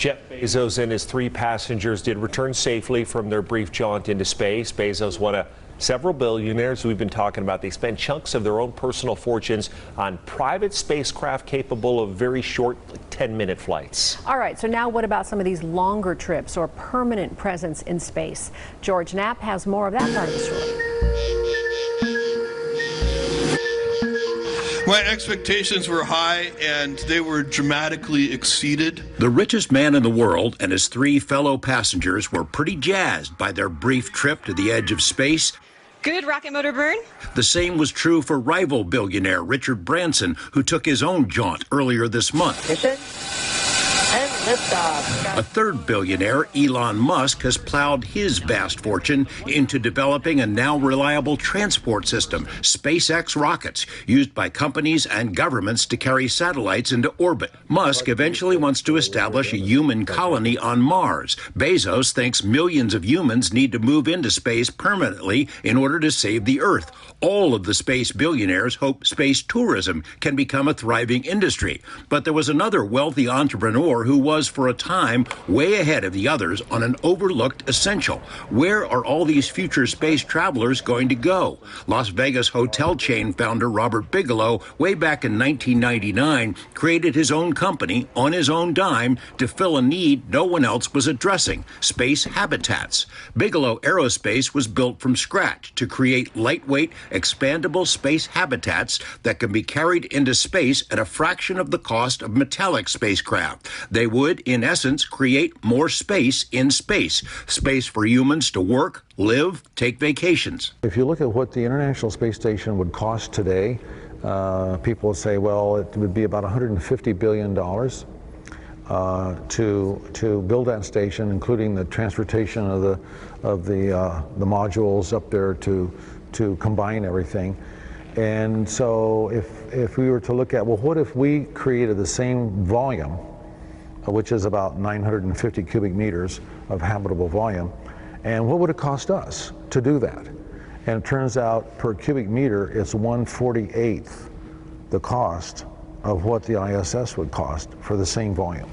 Jeff Bezos and his 3 passengers did return safely from their brief jaunt into space. Bezos, one of several billionaires we've been talking about. They spend chunks of their own personal fortunes on private spacecraft capable of very short, 10-minute flights. All right, so now what about some of these longer trips or permanent presence in space? George Knapp has more of that part of the story. My expectations were high, and they were dramatically exceeded. The richest man in the world and his 3 fellow passengers were pretty jazzed by their brief trip to the edge of space. Good rocket motor burn. The same was true for rival billionaire Richard Branson, who took his own jaunt earlier this month. Mission and liftoff. A third billionaire, Elon Musk, has plowed his vast fortune into developing a now reliable transport system, SpaceX rockets, used by companies and governments to carry satellites into orbit. Musk eventually wants to establish a human colony on Mars. Bezos thinks millions of humans need to move into space permanently in order to save the Earth. All of the space billionaires hope space tourism can become a thriving industry. But there was another wealthy entrepreneur who was, for a time, way ahead of the others on an overlooked essential. Where are all these future space travelers going to go? Las Vegas hotel chain founder Robert Bigelow, way back in 1999, created his own company on his own dime to fill a need no one else was addressing: space habitats. Bigelow Aerospace was built from scratch to create lightweight, expandable space habitats that can be carried into space at a fraction of the cost of metallic spacecraft. They would, in essence, create more space in space. Space for humans to work, live, take vacations. If you look at what the International Space Station would cost today, people say, well, it would be about $150 billion to build that station, including the transportation of the modules up there to combine everything. And so if we were to look at, well, what if we created the same volume, which is about 950 cubic meters of habitable volume, and what would it cost us to do that? And it turns out per cubic meter, it's 1/48th the cost of what the ISS would cost for the same volume.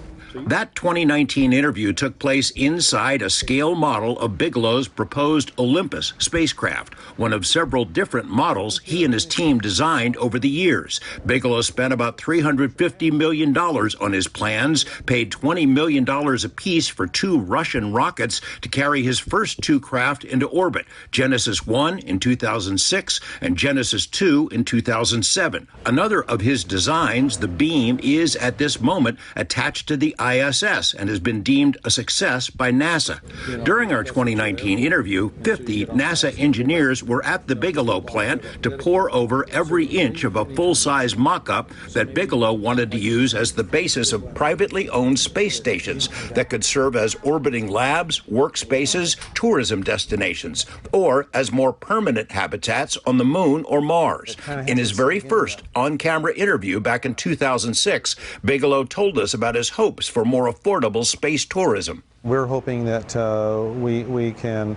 That 2019 interview took place inside a scale model of Bigelow's proposed Olympus spacecraft, one of several different models he and his team designed over the years. Bigelow spent about $350 million on his plans, paid $20 million apiece for 2 Russian rockets to carry his first 2 craft into orbit, Genesis 1 in 2006 and Genesis 2 in 2007. Another of his designs, the Beam, is at this moment attached to the ISS and has been deemed a success by NASA. During our 2019 interview, 50 NASA engineers were at the Bigelow plant to pore over every inch of a full-size mock-up that Bigelow wanted to use as the basis of privately owned space stations that could serve as orbiting labs, workspaces, tourism destinations, or as more permanent habitats on the Moon or Mars. In his very first on-camera interview back in 2006, Bigelow told us about his hopes for more affordable space tourism. We're hoping that we can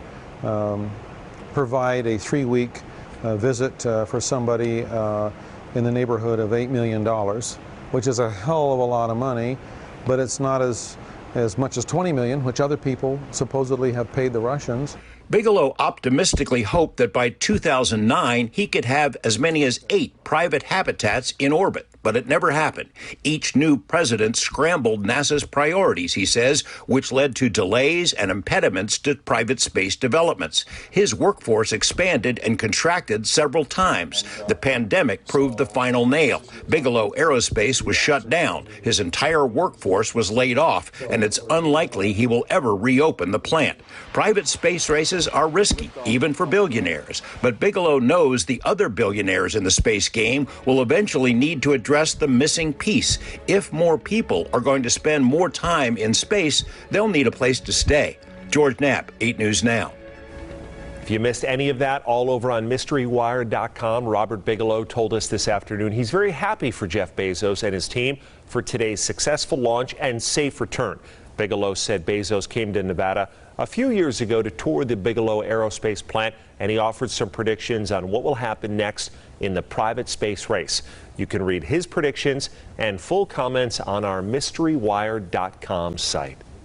provide a 3-week visit for somebody in the neighborhood of $8 million, which is a hell of a lot of money, but it's not as much as $20 million, which other people supposedly have paid the Russians. Bigelow optimistically hoped that by 2009 he could have as many as 8 private habitats in orbit, but it never happened. Each new president scrambled NASA's priorities, he says, which led to delays and impediments to private space developments. His workforce expanded and contracted several times. The pandemic proved the final nail. Bigelow Aerospace was shut down. His entire workforce was laid off, and it's unlikely he will ever reopen the plant. Private space races are risky, even for billionaires. But Bigelow knows the other billionaires in the space game will eventually need to address the missing piece. If more people are going to spend more time in space, they'll need a place to stay. George Knapp, 8 News Now. If you missed any of that, all over on MysteryWire.com, Robert Bigelow told us this afternoon he's very happy for Jeff Bezos and his team for today's successful launch and safe return. Bigelow said Bezos came to Nevada a few years ago to tour the Bigelow Aerospace plant, and he offered some predictions on what will happen next in the private space race. You can read his predictions and full comments on our MysteryWire.com site.